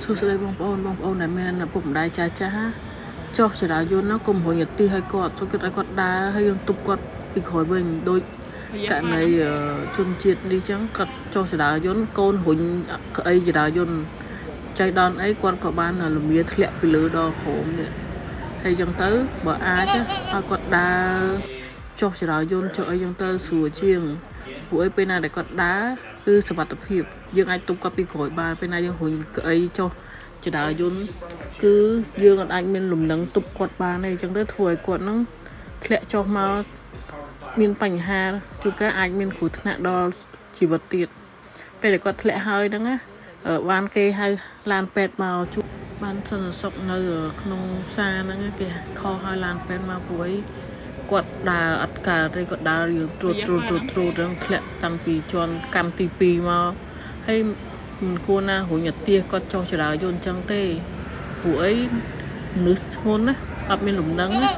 សួស្តីបងប្អូនដែលមានពុកម្ដាយចាស់ចុះចរាយន្តណាកុំហួរញ៉ាទីឲ្យគាត់សុខចិត្តឲ្យគាត់ដើរហើយយើងទប់គាត់ពីក្រោយវិញដូចករណីជនជាតិនេះចឹងគាត់ចុះចរាយន្តកូនរុញក្អីចរាយន្តចៃដនអីគាត់ក៏បានលមាធ្លាក់ពីលើដល់ក្រោមនេះហើយចឹងទៅបើអាចឲ្យគាត់ដើរចុះចរាយន្តចុះអីចឹងទៅស្រួលជាងព្រោះឯពេលណាដែលគាត់ដើរគឺសុវត្ថិភាពយើងអាចទប់គាត់ពីក្រោយបានពេលណាយើងរុញក្អីចុះចរាយន្តគឺយើងអាចមានលំនឹងទប់គាត់បានទេអញ្ចឹងទៅធ្វើឲ្យគាត់នឹងធ្លាក់ចុះមកមានបញ្ហាជួនកាលអាចមានគ្រោះថ្នាក់ដល់ជីវិតទៀតពេលដែលគាត់ធ្លាក់ហើយហ្នឹងណាបានគេហៅឡានពេទ្យមកជួបបានសន្តិសុខនៅក្នុងផ្សារហ្នឹងគេខលឲ្យឡានពេទ្យមកព្រោះអីគាត់ដើរអត់កើតទេគាត់ដើររឿងត្រួតរឿងធ្លាក់តាំងពីជាន់កម្មទី2មកហើយមិនគួរណារុញអាទៀសគាត់ចុះចរាយន្តអញ្ចឹងទេព្រោះអីមនុស្សធ្ងន់ណាអត់មានលំនឹងណា